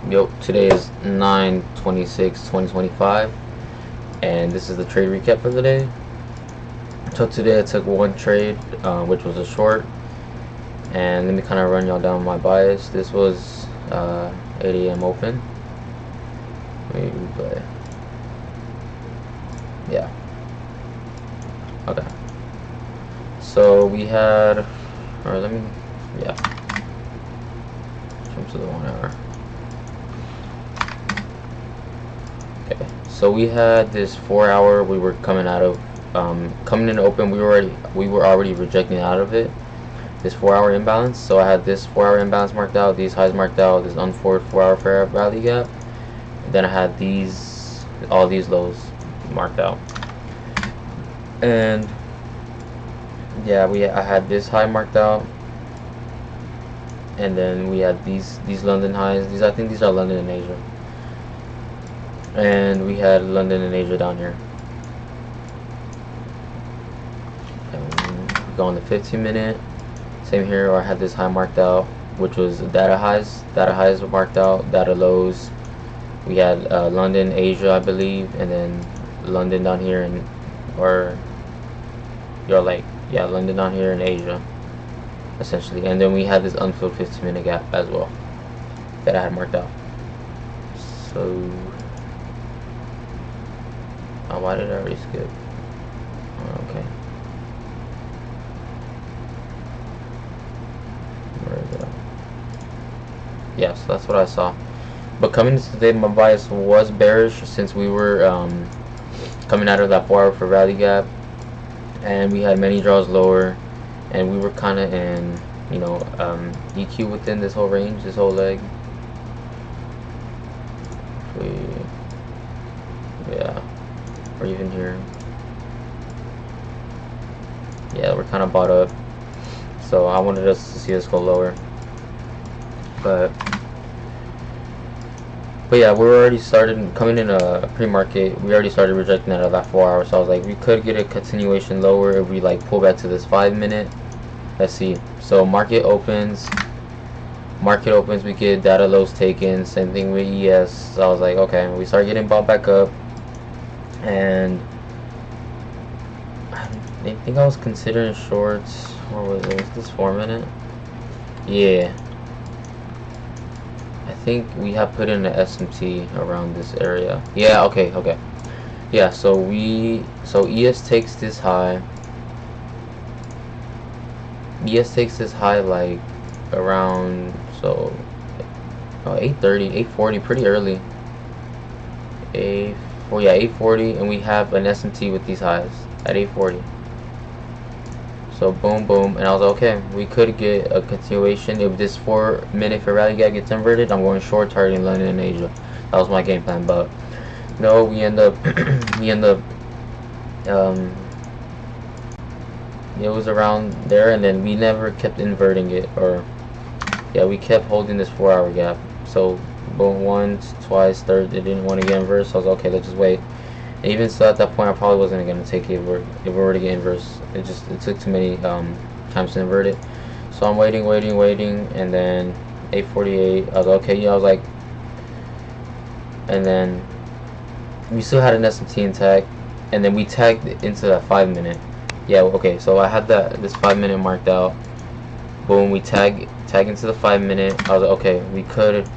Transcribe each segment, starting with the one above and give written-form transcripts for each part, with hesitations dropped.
Yo, today is 9/26/2025, and this is the trade recap for the day. So today I took one trade, which was a short, and let me kind of run y'all down my bias. This was 8 a.m. open. Maybe replay. Yeah. Okay. So we had, or let me, yeah. Jump to the 1 hour. Okay, so we had this 4 hour we were coming out of, coming in open. We were already rejecting out of it. This 4 hour imbalance. So I had this 4 hour imbalance marked out, these highs marked out, this unforced 4 hour fair value gap. And then I had all these lows marked out. And yeah, I had this high marked out, and then we had these London highs. I think these are London and Asia. And we had London and Asia down here. And we go on the 15-minute. Same here, or I had this high marked out, which was data highs. Data highs were marked out, data lows. We had London, Asia, I believe, and then London down here, and London down here in Asia, essentially. And then we had this unfilled 15-minute gap as well that I had marked out. So, why did I already skip? Okay. Where is it? Yeah, so that's what I saw. But coming into today, my bias was bearish since we were coming out of that 4 hour for value gap, and we had many draws lower, and we were kind of in, EQ within this whole range, this whole leg. Yeah, or even here. Yeah, we're kind of bought up, so I wanted us to see us go lower, but yeah, we already started coming in a pre-market. We already started rejecting out of that 4 hour. So I was like, we could get a continuation lower if we pull back to this 5-minute. Let's see. So market opens. We get data lows taken. Same thing with ES. So I was like, okay. We start getting bought back up, and I think I was considering shorts. Or was this 4-minute? Yeah. I think we have put in an SMT around this area. Yeah, okay. Yeah, so ES takes this high. ES takes this high like around 8:30, 8:40, pretty early. 8:40, and we have an SMT with these highs at 8:40. So boom, boom, and I was like, okay, we could get a continuation. If this 4-minute fair value gap gets inverted, I'm going short, targeting London and Asia. That was my game plan, but no, we end up it was around there, and then we never kept inverting it, or yeah, we kept holding this 4 hour gap. So boom, once, twice, third, it didn't want to get inverse. So I was like, okay, let's just wait. And even so, at that point, I probably wasn't going to take it if we were to get inverse. It took too many times to invert it. So I'm waiting, and then 8:48. I was like, okay, yeah. I was like, and then we still had an SMT intact, and then we tagged into that 5-minute. Yeah, okay. So I had this 5-minute marked out. Boom, we tag into the 5-minute. I was like, okay, we could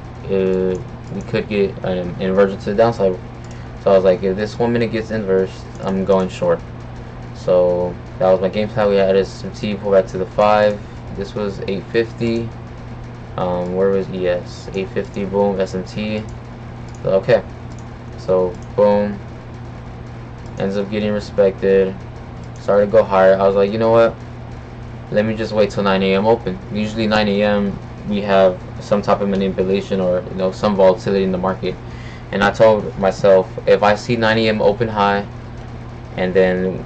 get an inversion to the downside. So I was like, if this 1 minute gets inversed, I'm going short. So that was my game plan. We had SMT pull back to the 5. This was 850. Where was ES? 850. Boom. SMT. So, okay. So boom. Ends up getting respected. Started to go higher. I was like, you know what? Let me just wait till 9 a.m. open. Usually 9 a.m. we have some type of manipulation or some volatility in the market. And I told myself, if I see 9 a.m. open high, and then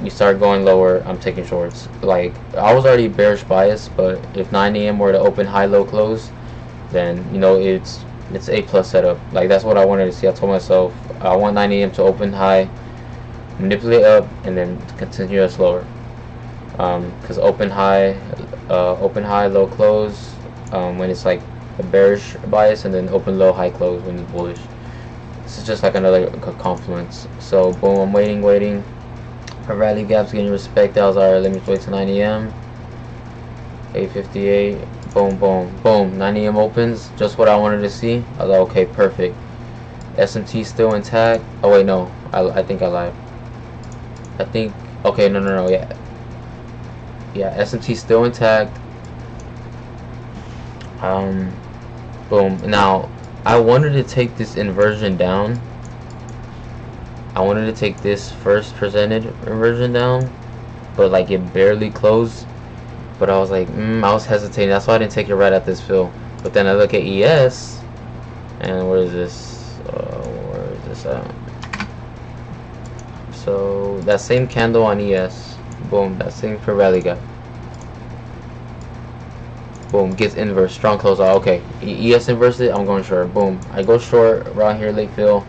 we start going lower, I'm taking shorts. Like, I was already bearish bias, but if 9 a.m. were to open high, low, close, then it's A+ setup. Like, that's what I wanted to see. I told myself I want 9 a.m. to open high, manipulate up, and then continue us lower. Because open high, low, close, when it's like a bearish bias, and then open low, high close when it's bullish. This is just like another confluence. So boom, I'm waiting. Our rally gap's getting respected. I was alright, let me wait till 9 a.m. 8:58. Boom. 9 a.m. opens, just what I wanted to see. I was like, okay, perfect. S&T still intact. Oh wait, no, I think I lied. I think, okay, no, yeah, S&T still intact. Boom. Now I wanted to take this inversion down. I wanted to take this first presented inversion down, but like it barely closed. But I was like, I was hesitating. That's why I didn't take it right at this fill. But then I look at ES, and where is this at? So that same candle on ES, boom, that same for rally gap. Boom, gets inverse, strong close out. Okay, ES inversed it, I'm going short. Boom, I go short around here, late fill,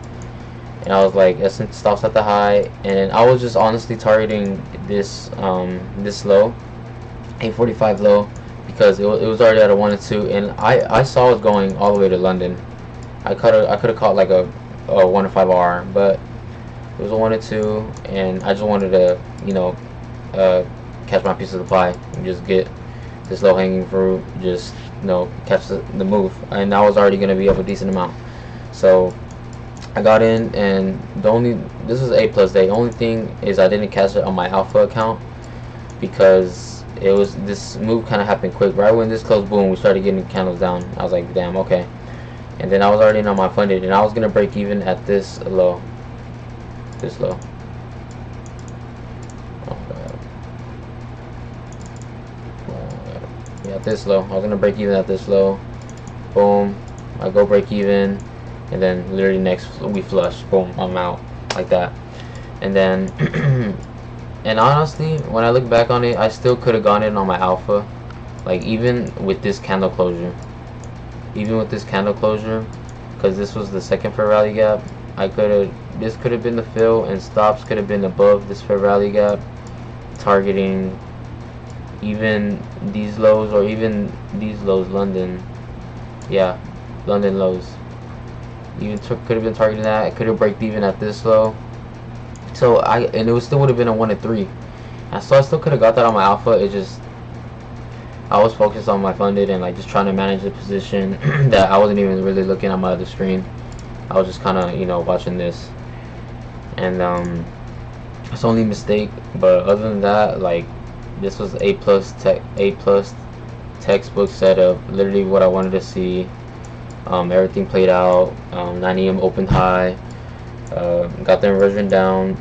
and I was like, S stops at the high, and I was just honestly targeting this this low, 845 low, because it was already at a 1 and 2, and I saw it going all the way to London. I could have caught like a 1 and 5 R, but it was a 1 and 2, and I just wanted to, you know, catch my piece of the pie and just get this low hanging fruit, just, you know, catch the move. And I was already going to be up a decent amount, so I got in. And this was A plus day. The only thing is I didn't catch it on my alpha account, because this move kind of happened quick. Right when this closed, boom, we started getting candles down. I was like, damn, okay. And then I was already in on my funded, and I was going to break even at this low. Yeah, this low. I was gonna break even at this low. Boom, I go break even, and then literally next we flush. Boom, I'm out like that. And then and honestly, when I look back on it, I still could have gone in on my alpha, like even with this candle closure, because this was the second fair rally gap. This could have been the fill, and stops could have been above this fair rally gap, targeting even these lows, or even these lows, London lows. Even could have been targeting that. It could have breaked even at this low. So and it still would have been a 1 and 3. And so I still could have got that on my alpha. It just, I was focused on my funded and like just trying to manage the position that I wasn't even really looking at my other screen. I was just kind of, you know, watching this. And it's only mistake, but other than that, like, this was A plus textbook setup, literally what I wanted to see. Everything played out. 9 a.m. opened high, got the inversion down,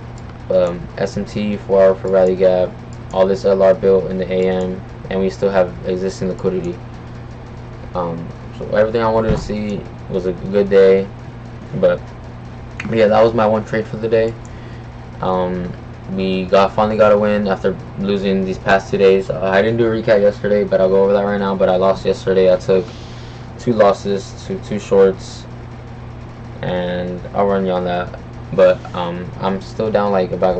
SMT 4 hour for rally gap, all this LR built in the AM, and we still have existing liquidity. So everything I wanted to see was a good day. But yeah, that was my one trade for the day. We finally got a win after losing these past 2 days. I didn't do a recap yesterday, but I'll go over that right now. But I lost yesterday. I took 2 losses to 2 shorts, and I'll run you on that. But I'm still down like about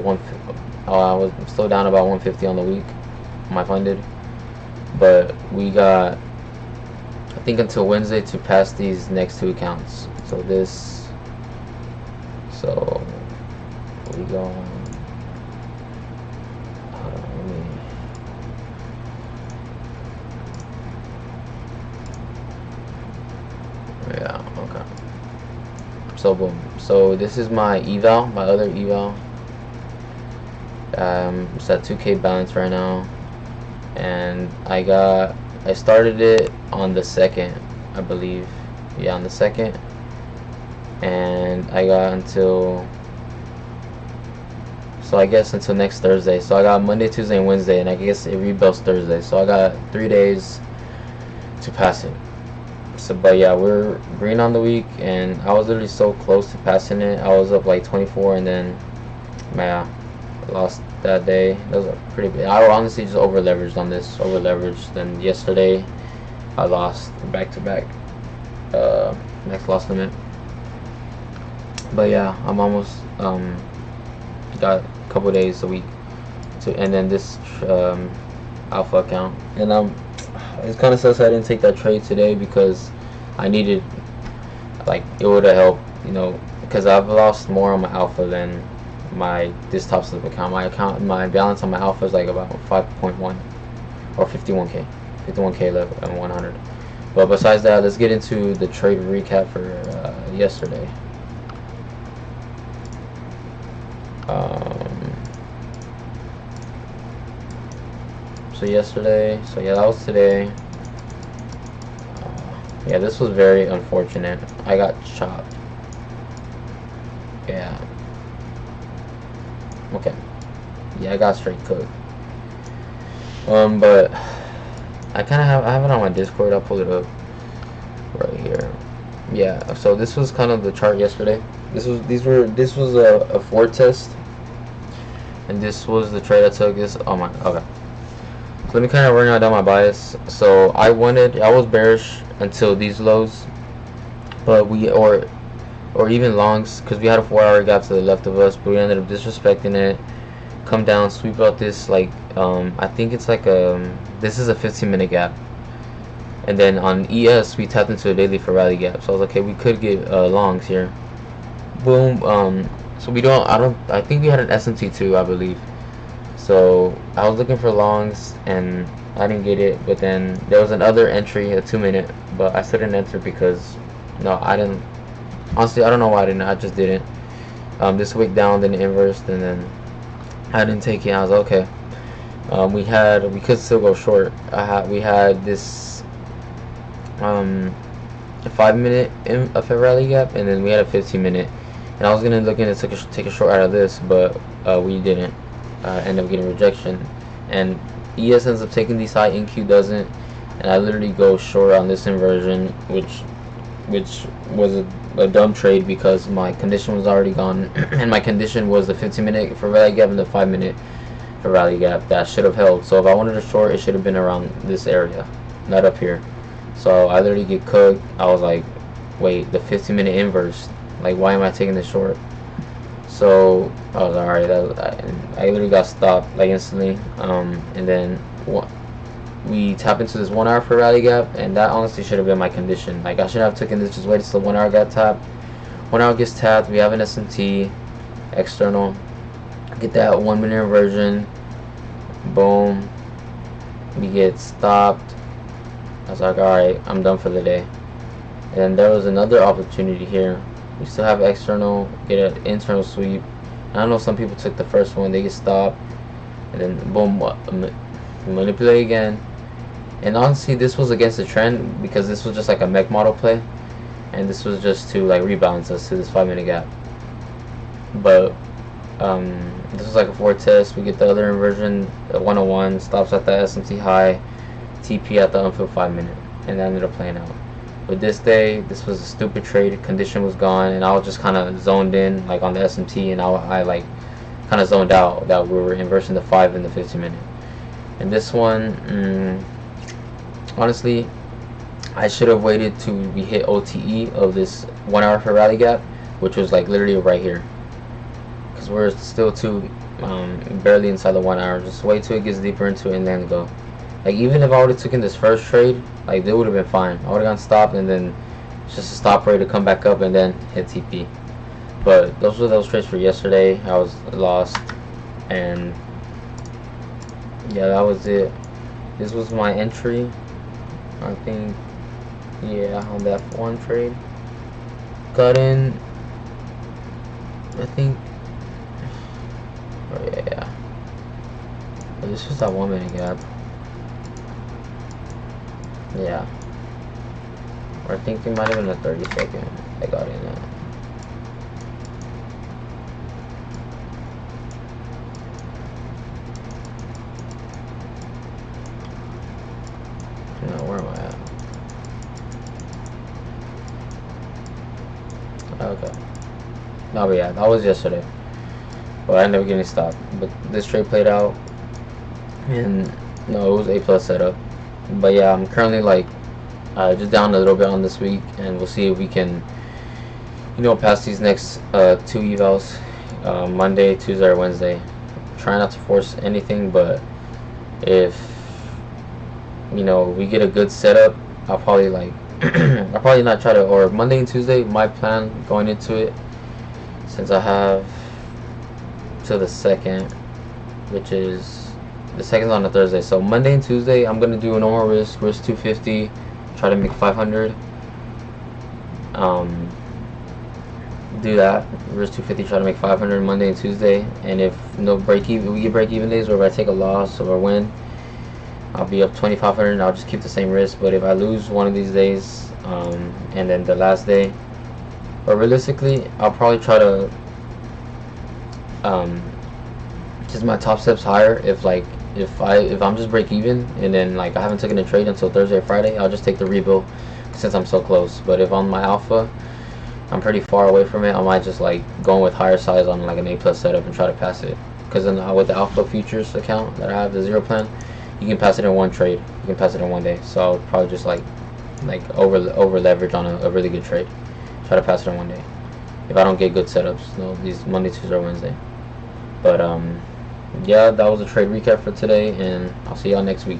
I was still down about 150 on the week, my funded. But we got, I think, until Wednesday to pass these next 2 accounts. So we go. Yeah, okay. So boom. So this is my eval, my other eval. It's at 2K balance right now, and I started it on the 2nd, I believe. Yeah, on the 2nd, and I got until, so I guess until next Thursday. So I got Monday, Tuesday, and Wednesday, and I guess it rebuilds Thursday. So I got 3 days to pass it. So, but yeah, we're green on the week, and I was literally so close to passing it. I was up like 24, and then, man, I lost that day. That was pretty big. I honestly just over leveraged on this, Then yesterday, I lost back to back, next loss limit. But yeah, I'm almost got a couple days, a week and then this alpha account. And it's kind of sucks I didn't take that trade today, because I needed, like, it would have helped, you know, because I've lost more on my alpha than my this top slip account. My balance on my alpha is like about 5.1 or 51k, 51k level and 100. But besides that, let's get into the trade recap for yesterday. So yesterday, so yeah, that was today. Yeah, this was very unfortunate. I got chopped. Yeah. Okay. Yeah, I got straight cooked. But I have it on my Discord. I'll pull it up right here. Yeah. So this was kind of the chart yesterday. This was a 4 test, and this was the trade I took. This, oh my, okay. So let me kind of run down my bias. So I was bearish until these lows, but or even longs, because we had a 4-hour gap to the left of us, but we ended up disrespecting it. Come down, sweep out this, like, I think it's like this is a 15-minute gap, and then on ES we tapped into a daily for rally gap. So I was like, okay, we could get longs here. Boom. So I think we had an SMT too, I believe. So I was looking for longs and I didn't get it, but then there was another entry, a 2-minute, but I still didn't enter because no, I didn't. Honestly, I don't know why I didn't. I just didn't. This wick down, then inversed, and then I didn't take it. I was like, okay. We could still go short. We had this 5-minute of a rally gap, and then we had a 15-minute. And I was gonna look into take a short out of this, but we didn't. End up getting rejection, and ES ends up taking these high, NQ doesn't, and I literally go short on this inversion, which was a dumb trade because my condition was already gone, and my condition was the 15-minute for rally gap and the 5-minute for rally gap that should have held. So if I wanted a short, it should have been around this area, not up here. So I literally get cooked. I was like, wait, the 15-minute inverse, like, why am I taking this short? So I was alright. I literally got stopped like instantly. And then we tap into this 1 hour for rally gap, and that honestly should have been my condition. Like, I should have taken this, just waited till 1 hour got tapped. 1 hour gets tapped. We have an SMT external. Get that 1-minute inversion. Boom. We get stopped. I was like, alright, I'm done for the day. And then there was another opportunity here. We still have external, get an internal sweep. I know some people took the first one, they get stopped, and then boom, manipulate again. And honestly, this was against the trend because this was just like a mech model play, and this was just to like rebalance us to this 5-minute gap. But this was like a 4 test. We get the other inversion, 101, stops at the SMT high, TP at the unfilled 5-minute, and that ended up playing out. But this day, this was a stupid trade. Condition was gone, and I was just kind of zoned in, like on the SMT, and I like kind of zoned out that we were inversing the 5 and the 15-minute. And this one, honestly, I should have waited to we hit OTE of this 1 hour for rally gap, which was like literally right here, because we're still barely inside the 1 hour. Just wait till it gets deeper into it and then go. Like, even if I would have taken this first trade, like, they would have been fine. I would have gotten stopped, and then it's just a stop rate to come back up and then hit TP. But those were those trades for yesterday. I was lost, and yeah, that was it. This was my entry, I think. Yeah, on that one trade. Got in, I think. Oh yeah. But this was that 1-minute gap. Yeah, or I think it might have been a 30-second I got in at. No, where am I at? Okay. No, but yeah, that was yesterday. But I ended up getting stopped. But this trade played out, and no, it was A+ setup. But yeah, I'm currently like just down a little bit on this week, and we'll see if we can, you know, pass these next 2 evals, Monday, Tuesday, or Wednesday. Try not to force anything, but if, you know, we get a good setup, I'll probably like I'll probably not try to, or Monday and Tuesday, my plan going into it, since I have to the 2nd, which is, the 2nd's on a Thursday, so Monday and Tuesday, I'm going to do a normal risk 250, try to make 500, do that, risk 250, try to make 500 Monday and Tuesday, and if no break even, we get break even days, or if I take a loss or win, I'll be up 2,500 and I'll just keep the same risk. But if I lose one of these days, and then the last day, or realistically, I'll probably try to just my top steps higher. If I'm just break even and then like I haven't taken a trade until Thursday or Friday, I'll just take the rebuild since I'm so close. But if on my alpha I'm pretty far away from it, I might just like go in with higher size on like an A+ setup and try to pass it. Because then with the alpha futures account that I have, the zero plan, you can pass it in one trade. You can pass it in one day. So I'll probably just like over leverage on a really good trade. Try to pass it in one day. If I don't get good setups, these Monday, Tuesday, or Wednesday. But yeah, that was a trade recap for today, and I'll see y'all next week.